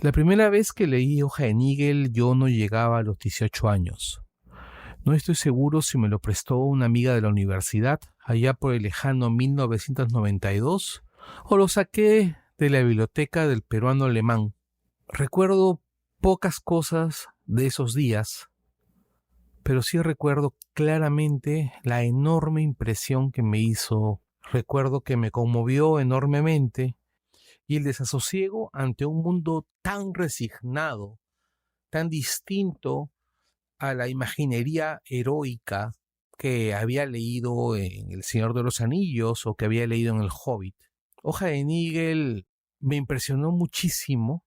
La primera vez que leí Hoja de Nígel yo no llegaba a los 18 años. No estoy seguro si me lo prestó una amiga de la universidad allá por el lejano 1992 o lo saqué de la biblioteca del peruano alemán. Recuerdo pocas cosas de esos días, pero sí recuerdo claramente la enorme impresión que me hizo. Recuerdo que me conmovió enormemente y el desasosiego ante un mundo tan resignado, tan distinto a la imaginería heroica que había leído en El Señor de los Anillos o que había leído en El Hobbit. Hoja de Nígel me impresionó muchísimo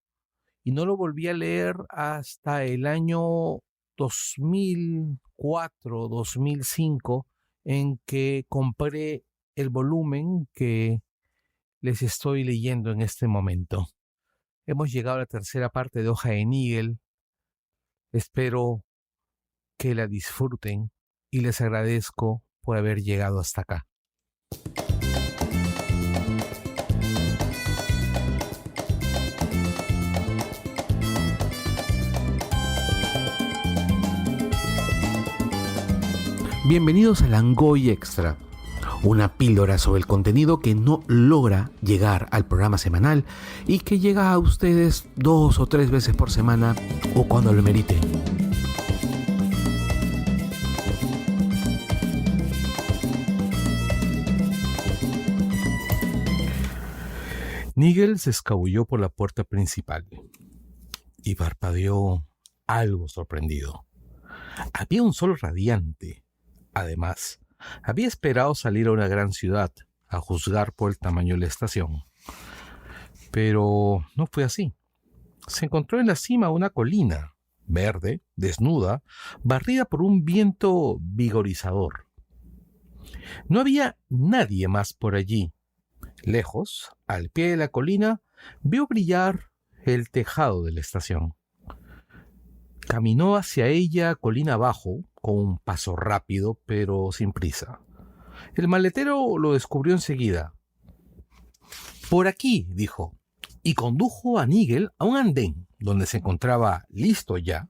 y no lo volví a leer hasta el año 2004, 2005, en que compré el volumen que les estoy leyendo en este momento. Hemos llegado a la tercera parte de Hoja de Nígel. Espero que la disfruten y les agradezco por haber llegado hasta acá. Bienvenidos a Langoy Extra, una píldora sobre el contenido que no logra llegar al programa semanal y que llega a ustedes 2 o 3 veces por semana o cuando lo meriten. Nígel se escabulló por la puerta principal y parpadeó algo sorprendido. Había un sol radiante. Además, había esperado salir a una gran ciudad, a juzgar por el tamaño de la estación. Pero no fue así. Se encontró en la cima de una colina, verde, desnuda, barrida por un viento vigorizador. No había nadie más por allí. Lejos, al pie de la colina, vio brillar el tejado de la estación. Caminó hacia ella colina abajo, con un paso rápido, pero sin prisa. El maletero lo descubrió enseguida. «Por aquí», dijo, y condujo a Nígel a un andén, donde se encontraba, listo ya,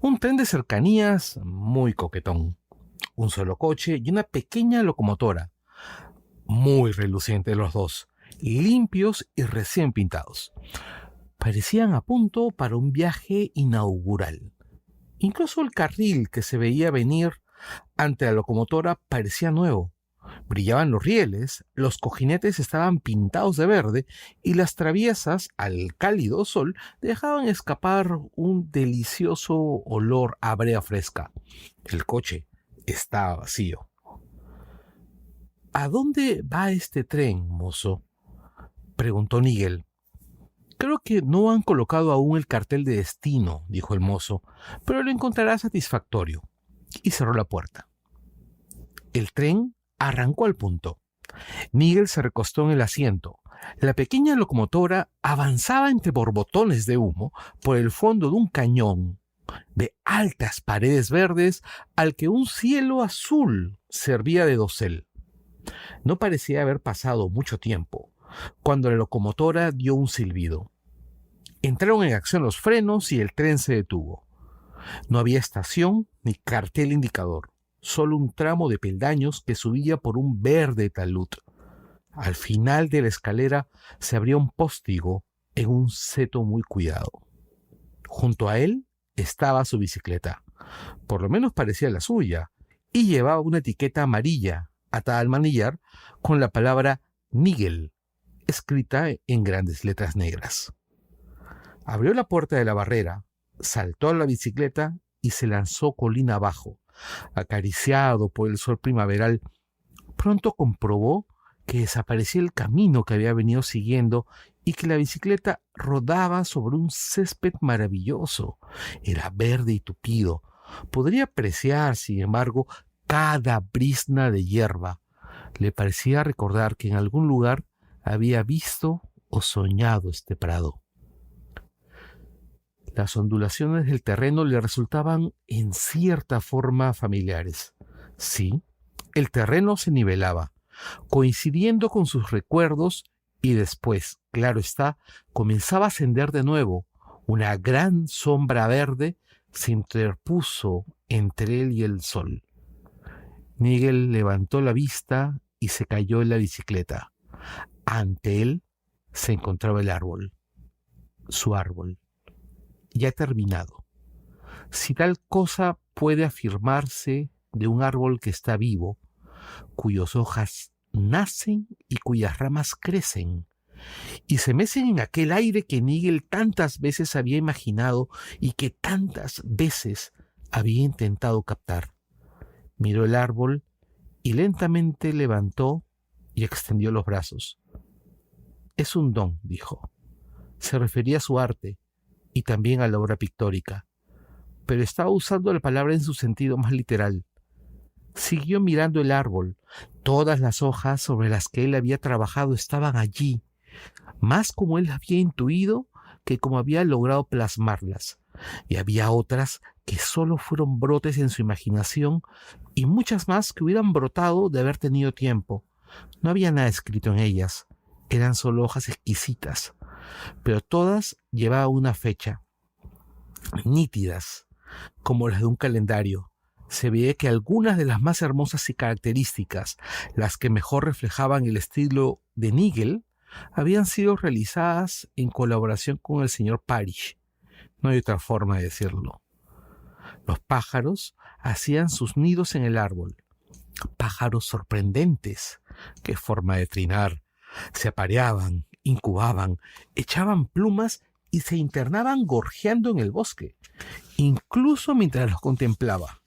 un tren de cercanías muy coquetón, un solo coche y una pequeña locomotora, muy relucientes los dos, limpios y recién pintados. Parecían a punto para un viaje inaugural. Incluso el carril que se veía venir ante la locomotora parecía nuevo. Brillaban los rieles, los cojinetes estaban pintados de verde y las traviesas, al cálido sol, dejaban escapar un delicioso olor a brea fresca. El coche estaba vacío. «¿A dónde va este tren, mozo?», preguntó Nígel. «Creo que no han colocado aún el cartel de destino», dijo el mozo, «pero lo encontrará satisfactorio». Y cerró la puerta. El tren arrancó al punto. Nígel se recostó en el asiento. La pequeña locomotora avanzaba entre borbotones de humo por el fondo de un cañón de altas paredes verdes al que un cielo azul servía de dosel. No parecía haber pasado mucho tiempo cuando la locomotora dio un silbido. Entraron en acción los frenos y el tren se detuvo. No había estación ni cartel indicador, solo un tramo de peldaños que subía por un verde talud. Al final de la escalera se abría un póstigo en un seto muy cuidado. Junto a él estaba su bicicleta, por lo menos parecía la suya, y llevaba una etiqueta amarilla atada al manillar con la palabra Nígel, escrita en grandes letras negras. Abrió la puerta de la barrera, saltó a la bicicleta y se lanzó colina abajo, acariciado por el sol primaveral. Pronto comprobó que desaparecía el camino que había venido siguiendo y que la bicicleta rodaba sobre un césped maravilloso. Era verde y tupido. Podría apreciar, sin embargo, cada brizna de hierba. Le parecía recordar que en algún lugar había visto o soñado este prado. Las ondulaciones del terreno le resultaban en cierta forma familiares. Sí, el terreno se nivelaba, coincidiendo con sus recuerdos, y después, claro está, comenzaba a ascender de nuevo, Una gran sombra verde se interpuso entre él y el sol. Nigel levantó la vista y se cayó en la bicicleta. Ante él se encontraba el árbol, su árbol, ya terminado. Si tal cosa puede afirmarse de un árbol que está vivo, cuyas hojas nacen y cuyas ramas crecen, y se mecen en aquel aire que Nigel tantas veces había imaginado y que tantas veces había intentado captar. Miró el árbol y lentamente levantó y extendió los brazos. Es un don, dijo. Se refería a su arte y también a la obra pictórica, pero estaba usando la palabra en su sentido más literal. Siguió mirando el árbol. Todas las hojas sobre las que él había trabajado estaban allí, más como él había intuido que como había logrado plasmarlas. Y había otras que solo fueron brotes en su imaginación y muchas más que hubieran brotado de haber tenido tiempo. No había nada escrito en ellas, eran solo hojas exquisitas, pero todas llevaban una fecha, nítidas, como las de un calendario. Se veía que algunas de las más hermosas y características, las que mejor reflejaban el estilo de Nigel, habían sido realizadas en colaboración con el señor Parish. No hay otra forma de decirlo. Los pájaros hacían sus nidos en el árbol. Pájaros sorprendentes. Qué forma de trinar. Se apareaban, incubaban, echaban plumas y se internaban gorjeando en el bosque, incluso mientras los contemplaba.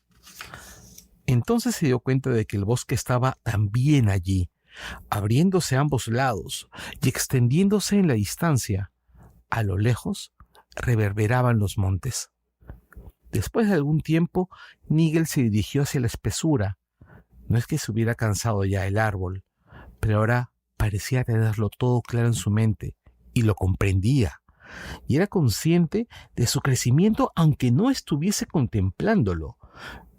Entonces se dio cuenta de que el bosque estaba también allí, abriéndose a ambos lados y extendiéndose en la distancia. A lo lejos reverberaban los montes. Después de algún tiempo, Nigel se dirigió hacia la espesura. No es que se hubiera cansado ya el árbol, pero ahora parecía tenerlo todo claro en su mente y lo comprendía. Y era consciente de su crecimiento aunque no estuviese contemplándolo.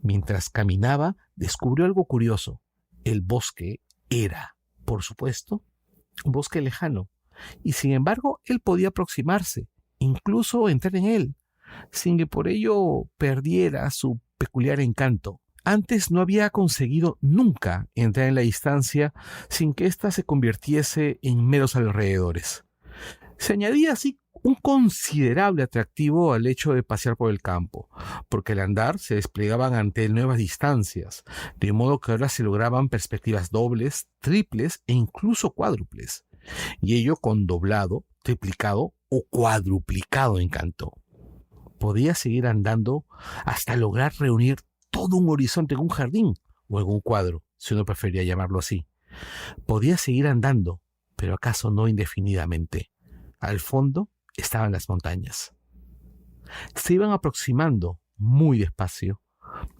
Mientras caminaba, descubrió algo curioso. El bosque era, por supuesto, un bosque lejano, y sin embargo él podía aproximarse, incluso entrar en él, sin que por ello perdiera su peculiar encanto. Antes no había conseguido nunca entrar en la distancia sin que ésta se convirtiese en meros alrededores. Se añadía así un considerable atractivo al hecho de pasear por el campo, porque al andar se desplegaban ante él nuevas distancias, de modo que ahora se lograban perspectivas dobles, triples e incluso cuádruples, y ello con doblado, triplicado o cuadruplicado encanto. Podía seguir andando hasta lograr reunir todo un horizonte en un jardín o en un cuadro, si uno prefería llamarlo así. Podía seguir andando, pero acaso no indefinidamente. Al fondo estaban las montañas. Se iban aproximando muy despacio.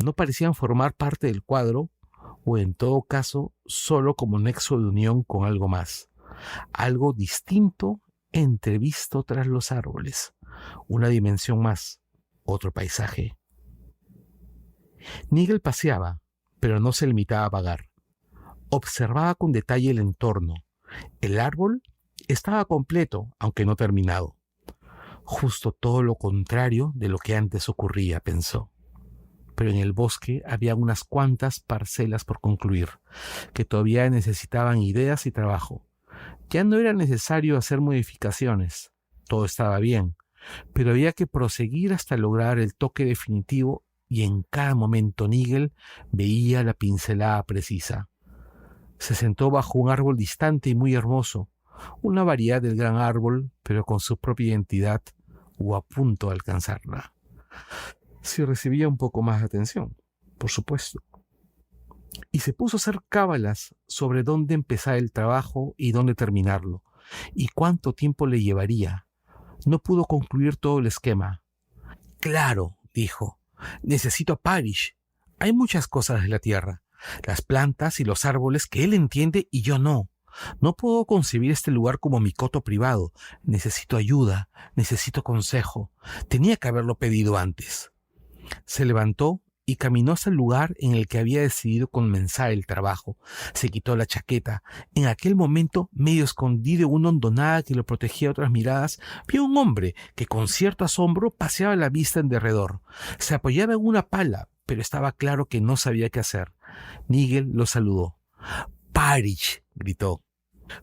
No parecían formar parte del cuadro, o en todo caso, solo como nexo de unión con algo más. Algo distinto entrevisto tras los árboles. Una dimensión más, otro paisaje. Nigel paseaba, pero no se limitaba a vagar. Observaba con detalle el entorno. El árbol estaba completo, aunque no terminado. Justo todo lo contrario de lo que antes ocurría, pensó. Pero en el bosque había unas cuantas parcelas por concluir, que todavía necesitaban ideas y trabajo. Ya no era necesario hacer modificaciones, todo estaba bien, pero había que proseguir hasta lograr el toque definitivo y en cada momento Nigel veía la pincelada precisa. Se sentó bajo un árbol distante y muy hermoso, una variedad del gran árbol, pero con su propia identidad o a punto de alcanzarla. Si recibía un poco más de atención, por supuesto. Y se puso a hacer cábalas sobre dónde empezar el trabajo y dónde terminarlo, y cuánto tiempo le llevaría. No pudo concluir todo el esquema. Claro, dijo, necesito a Parish. Hay muchas cosas en la tierra, las plantas y los árboles que él entiende y yo no. No puedo concebir este lugar como mi coto privado. Necesito ayuda, necesito consejo. Tenía que haberlo pedido antes. Se levantó y caminó hasta el lugar en el que había decidido comenzar el trabajo. Se quitó la chaqueta. En aquel momento, medio escondido en una hondonada que lo protegía de otras miradas, vio un hombre que con cierto asombro paseaba la vista en derredor. Se apoyaba en una pala, pero estaba claro que no sabía qué hacer. Nigel lo saludó. «Parrish», gritó.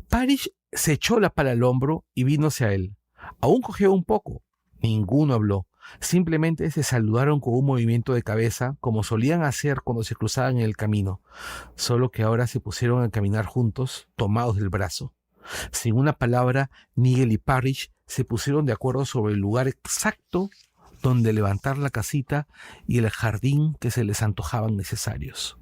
Parrish se echó la pala al hombro y vino hacia él. Aún cojeó un poco. Ninguno habló. Simplemente se saludaron con un movimiento de cabeza, como solían hacer cuando se cruzaban en el camino, solo que ahora se pusieron a caminar juntos, tomados del brazo. Sin una palabra, Nigel y Parrish se pusieron de acuerdo sobre el lugar exacto donde levantar la casita y el jardín que se les antojaban necesarios.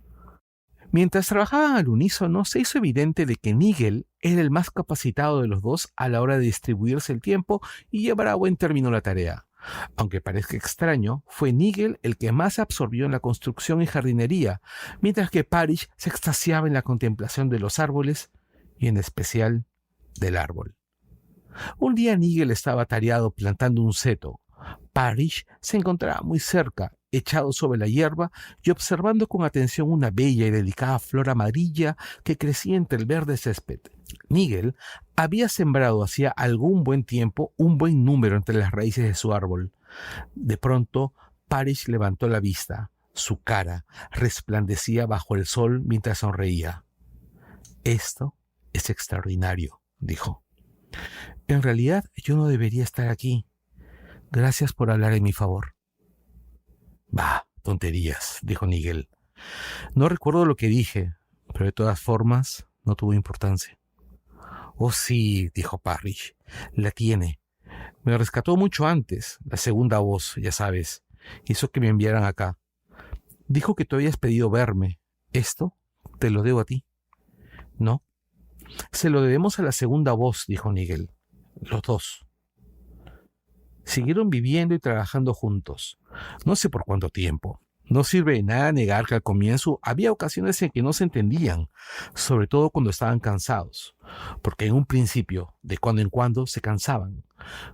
Mientras trabajaban al unísono, se hizo evidente de que Nigel era el más capacitado de los dos a la hora de distribuirse el tiempo y llevar a buen término la tarea. Aunque parezca extraño, fue Nigel el que más se absorbió en la construcción y jardinería, mientras que Parrish se extasiaba en la contemplación de los árboles y en especial del árbol. Un día Nigel estaba atareado plantando un seto. Parrish se encontraba muy cerca, echado sobre la hierba y observando con atención una bella y delicada flor amarilla que crecía entre el verde césped. Nigel había sembrado hacía algún buen tiempo un buen número entre las raíces de su árbol. De pronto, Parrish levantó la vista. Su cara resplandecía bajo el sol mientras sonreía. «Esto es extraordinario», dijo. «En realidad, yo no debería estar aquí. Gracias por hablar en mi favor». «Bah, tonterías», dijo Nigel. «No recuerdo lo que dije, pero de todas formas no tuvo importancia». «Oh, sí», dijo Parrish, «la tiene. Me rescató mucho antes, la segunda voz, ya sabes. Hizo que me enviaran acá. Dijo que tú habías pedido verme. Esto te lo debo a ti». «No. Se lo debemos a la segunda voz», dijo Nigel. «Los dos». Siguieron viviendo y trabajando juntos. No sé por cuánto tiempo. No sirve de nada negar que al comienzo había ocasiones en que no se entendían, sobre todo cuando estaban cansados, porque en un principio, de cuando en cuando, se cansaban.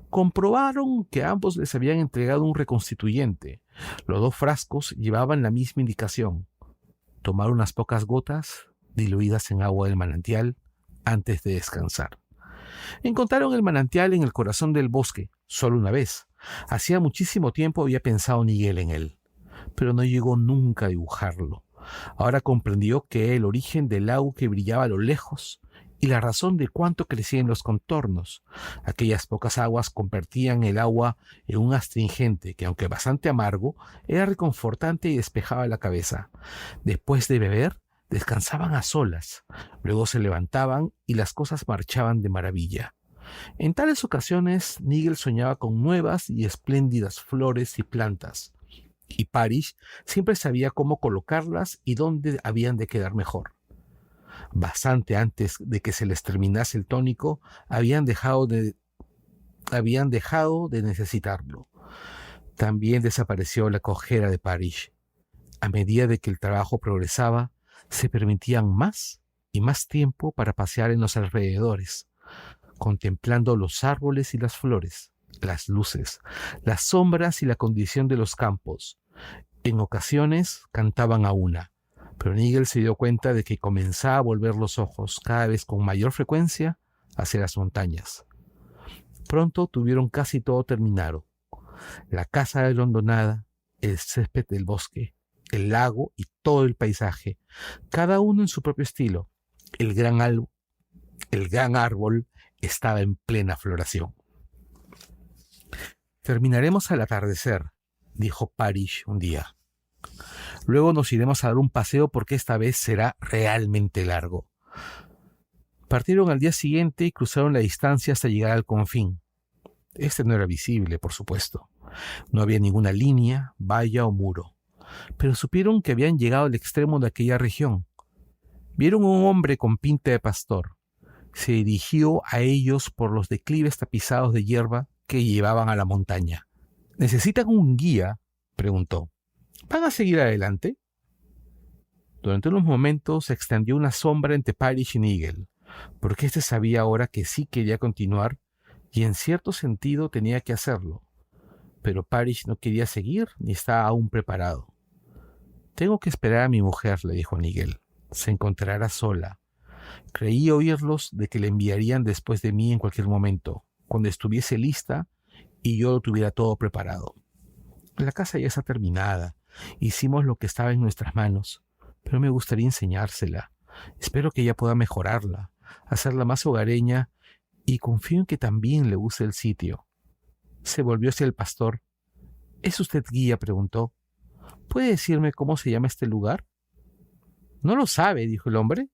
Comprobaron que ambos les habían entregado un reconstituyente. Los dos frascos llevaban la misma indicación: tomar unas pocas gotas diluidas en agua del manantial antes de descansar. Encontraron el manantial en el corazón del bosque, solo una vez. Hacía muchísimo tiempo había pensado Nigel en él, pero no llegó nunca a dibujarlo. Ahora comprendió que el origen del lago que brillaba a lo lejos y la razón de cuánto crecía en los contornos. Aquellas pocas aguas convertían el agua en un astringente que, aunque bastante amargo, era reconfortante y despejaba la cabeza. Después de beber, descansaban a solas, luego se levantaban y las cosas marchaban de maravilla. En tales ocasiones, Nigel soñaba con nuevas y espléndidas flores y plantas, y Parrish siempre sabía cómo colocarlas y dónde habían de quedar mejor. Bastante antes de que se les terminase el tónico, habían dejado de necesitarlo. También desapareció la cojera de Parrish. A medida de que el trabajo progresaba, se permitían más y más tiempo para pasear en los alrededores, contemplando los árboles y las flores, las luces, las sombras y la condición de los campos. En ocasiones cantaban a una, pero Nigel se dio cuenta de que comenzaba a volver los ojos cada vez con mayor frecuencia hacia las montañas. Pronto tuvieron casi todo terminado: la casa de la hondonada, el césped del bosque, el lago y todo el paisaje, cada uno en su propio estilo. El gran árbol estaba en plena floración. «Terminaremos al atardecer», dijo Parrish un día. «Luego nos iremos a dar un paseo porque esta vez será realmente largo». Partieron al día siguiente y cruzaron la distancia hasta llegar al confín. Este no era visible, por supuesto. No había ninguna línea, valla o muro, pero supieron que habían llegado al extremo de aquella región. Vieron a un hombre con pinta de pastor. Se dirigió a ellos por los declives tapizados de hierba que llevaban a la montaña. «¿Necesitan un guía?», preguntó. «¿Van a seguir adelante?». Durante unos momentos se extendió una sombra entre Parrish y Nigel, porque éste sabía ahora que sí quería continuar y en cierto sentido tenía que hacerlo. Pero Parrish no quería seguir ni estaba aún preparado. Tengo que esperar a mi mujer, le dijo Nigel. Se encontrará sola. Creí oírlos de que le enviarían después de mí en cualquier momento, cuando estuviese lista y yo lo tuviera todo preparado. La casa ya está terminada. Hicimos lo que estaba en nuestras manos, pero me gustaría enseñársela. Espero que ella pueda mejorarla, hacerla más hogareña, y confío en que también le guste el sitio. Se volvió hacia el pastor. ¿Es usted guía?, preguntó. ¿Puede decirme cómo se llama este lugar? No lo sabe, dijo el hombre.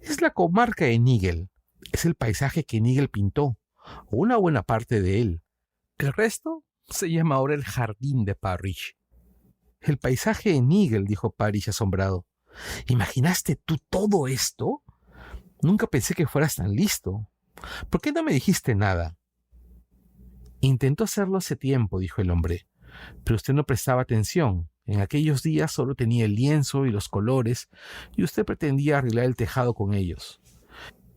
Es la comarca de Nigel. Es el paisaje que Nigel pintó, o una buena parte de él. El resto se llama ahora el Jardín de Parrish. El paisaje de Nigel, dijo Parrish asombrado. ¿Imaginaste tú todo esto? Nunca pensé que fueras tan listo. ¿Por qué no me dijiste nada? Intentó hacerlo hace tiempo, dijo el hombre, pero usted no prestaba atención. En aquellos días solo tenía el lienzo y los colores, y usted pretendía arreglar el tejado con ellos.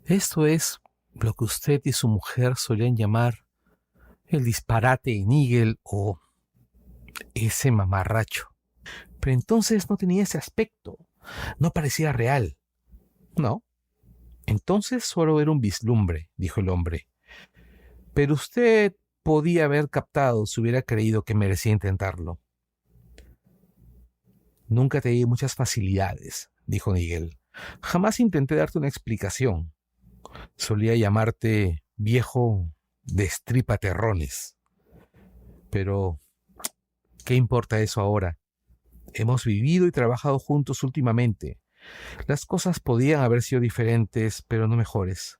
Esto es lo que usted y su mujer solían llamar el disparate de Nigel o ese mamarracho. Pero entonces no tenía ese aspecto, no parecía real. No, entonces solo era un vislumbre, dijo el hombre. Pero usted podía haber captado si hubiera creído que merecía intentarlo. Nunca te di muchas facilidades, dijo Nigel. Jamás intenté darte una explicación. Solía llamarte viejo destripaterrones. Pero, ¿qué importa eso ahora? Hemos vivido y trabajado juntos últimamente. Las cosas podían haber sido diferentes, pero no mejores.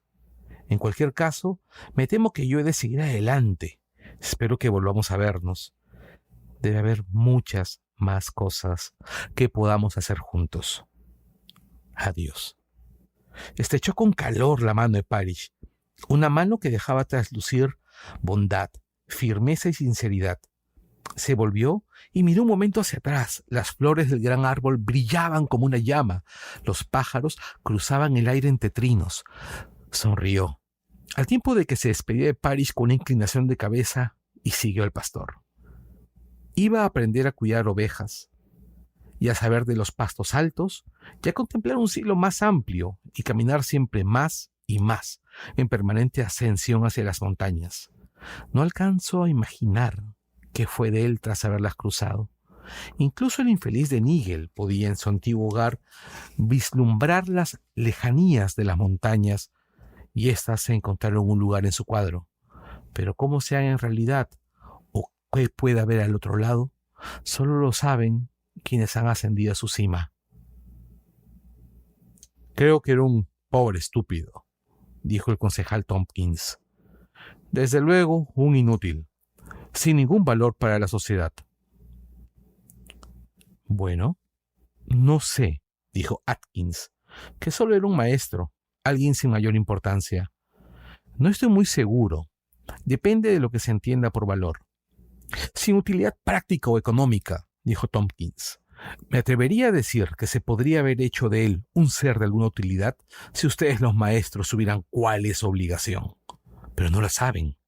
En cualquier caso, me temo que yo he de seguir adelante. Espero que volvamos a vernos. Debe haber muchas más cosas que podamos hacer juntos. Adiós. Estrechó con calor la mano de Parrish, una mano que dejaba traslucir bondad, firmeza y sinceridad. Se volvió y miró un momento hacia atrás. Las flores del gran árbol brillaban como una llama. Los pájaros cruzaban el aire entre trinos. Sonrió, al tiempo de que se despedía de Parrish con una inclinación de cabeza, y siguió al pastor. Iba a aprender a cuidar ovejas, y a saber de los pastos altos, y a contemplar un cielo más amplio, y caminar siempre más y más, en permanente ascensión hacia las montañas. No alcanzó a imaginar qué fue de él tras haberlas cruzado. Incluso el infeliz de Nigel podía en su antiguo hogar vislumbrar las lejanías de las montañas, y éstas se encontraron un lugar en su cuadro. Pero cómo sean en realidad, o qué puede haber al otro lado, solo lo saben quienes han ascendido a su cima. Creo que era un pobre estúpido, dijo el concejal Tompkins. Desde luego, un inútil, sin ningún valor para la sociedad. Bueno, no sé, dijo Atkins, que solo era un maestro, alguien sin mayor importancia. No estoy muy seguro. Depende de lo que se entienda por valor. Sin utilidad práctica o económica, dijo Tompkins. Me atrevería a decir que se podría haber hecho de él un ser de alguna utilidad si ustedes los maestros supieran cuál es su obligación. Pero no la saben.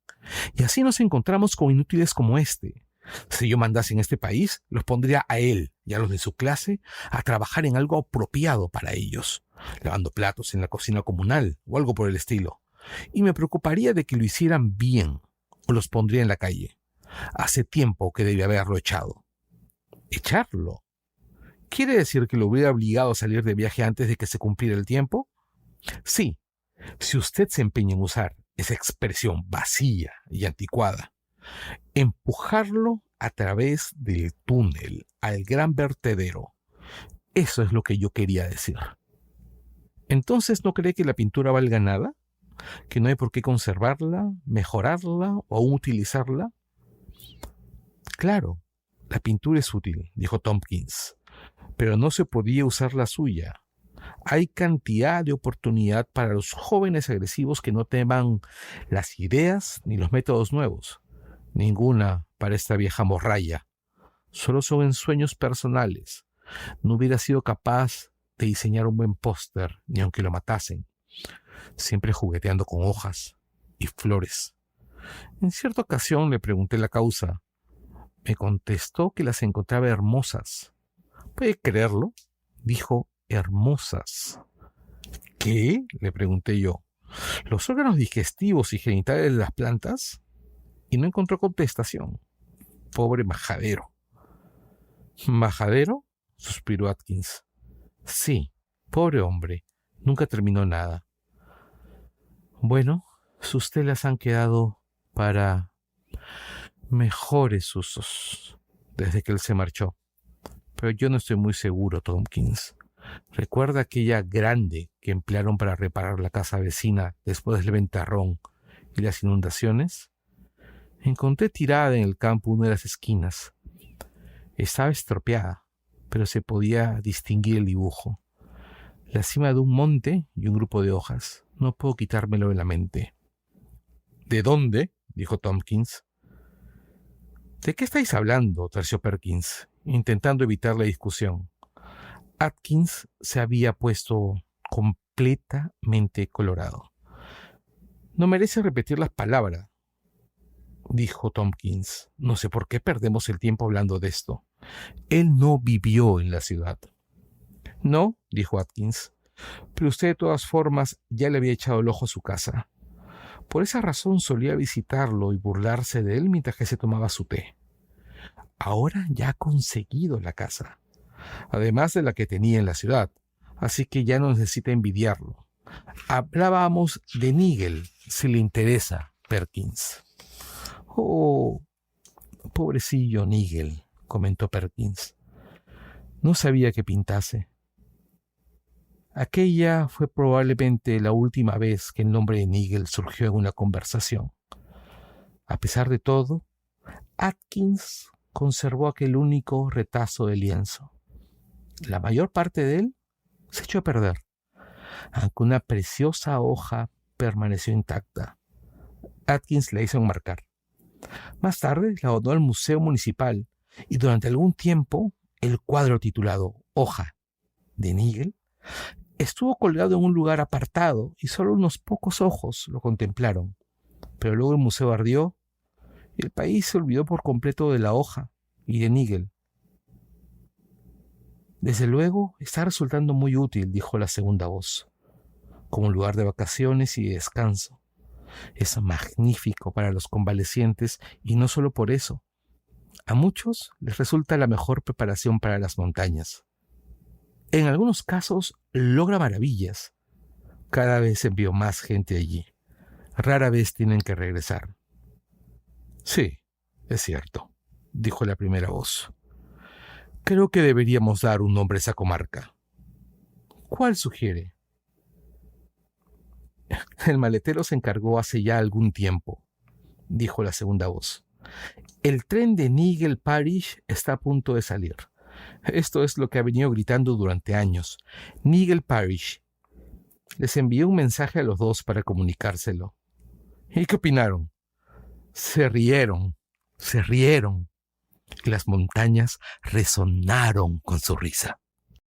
Y así nos encontramos con inútiles como este. Si yo mandase en este país, los pondría a él y a los de su clase a trabajar en algo apropiado para ellos, lavando platos en la cocina comunal o algo por el estilo. Y me preocuparía de que lo hicieran bien, o los pondría en la calle. Hace tiempo que debía haberlo echado. ¿Echarlo? ¿Quiere decir que lo hubiera obligado a salir de viaje antes de que se cumpliera el tiempo? Sí, si usted se empeña en usar esa expresión vacía y anticuada. Empujarlo a través del túnel al gran vertedero. Eso es lo que yo quería decir. ¿Entonces no cree que la pintura valga nada? ¿Que no hay por qué conservarla, mejorarla o aún utilizarla? Claro, la pintura es útil, dijo Tompkins, pero no se podía usar la suya. Hay cantidad de oportunidad para los jóvenes agresivos que no teman las ideas ni los métodos nuevos. Ninguna para esta vieja morralla. Solo son ensueños personales. No hubiera sido capaz de diseñar un buen póster, ni aunque lo matasen. Siempre jugueteando con hojas y flores. En cierta ocasión le pregunté la causa. Me contestó que las encontraba hermosas. ¿Puede creerlo? Dijo hermosas. ¿Qué? Le pregunté yo. ¿Los órganos digestivos y genitales de las plantas? Y no encontró contestación. Pobre majadero. ¿Majadero? Suspiró Atkins. Sí, pobre hombre. Nunca terminó nada. Bueno, sus telas han quedado para mejores usos desde que él se marchó. Pero yo no estoy muy seguro, Tompkins. ¿Recuerda aquella grande que emplearon para reparar la casa vecina después del ventarrón y las inundaciones? Encontré tirada en el campo una de las esquinas. Estaba estropeada, pero se podía distinguir el dibujo. La cima de un monte y un grupo de hojas. No puedo quitármelo de la mente. ¿De dónde? Dijo Tompkins. ¿De qué estáis hablando? Terció Perkins, intentando evitar la discusión. Atkins se había puesto completamente colorado. No merece repetir las palabras, dijo Tompkins. No sé por qué perdemos el tiempo hablando de esto. Él no vivió en la ciudad. No, dijo Atkins, pero usted de todas formas ya le había echado el ojo a su casa. Por esa razón solía visitarlo y burlarse de él mientras que se tomaba su té. Ahora ya ha conseguido la casa, además de la que tenía en la ciudad, así que ya no necesita envidiarlo. Hablábamos de Nigel, si le interesa, Perkins. Oh, pobrecillo Nigel, comentó Perkins. No sabía que pintase. Aquella fue probablemente la última vez que el nombre de Nigel surgió en una conversación. A pesar de todo, Atkins conservó aquel único retazo de lienzo. La mayor parte de él se echó a perder, aunque una preciosa hoja permaneció intacta. Atkins la hizo enmarcar. Más tarde la donó al Museo Municipal y durante algún tiempo el cuadro titulado Hoja de Nigel estuvo colgado en un lugar apartado y solo unos pocos ojos lo contemplaron. Pero luego el museo ardió y el país se olvidó por completo de la hoja y de Nigel. Desde luego está resultando muy útil, dijo la segunda voz, como un lugar de vacaciones y de descanso. Es magnífico para los convalecientes y no solo por eso. A muchos les resulta la mejor preparación para las montañas. En algunos casos logra maravillas. Cada vez envió más gente allí. Rara vez tienen que regresar. Sí, es cierto, dijo la primera voz. Creo que deberíamos dar un nombre a esa comarca. ¿Cuál sugiere? El maletero se encargó hace ya algún tiempo, dijo la segunda voz. El tren de Nigel Parish está a punto de salir. Esto es lo que ha venido gritando durante años. Nigel Parish. Les envié un mensaje a los dos para comunicárselo. ¿Y qué opinaron? Se rieron. Y las montañas resonaron con su risa.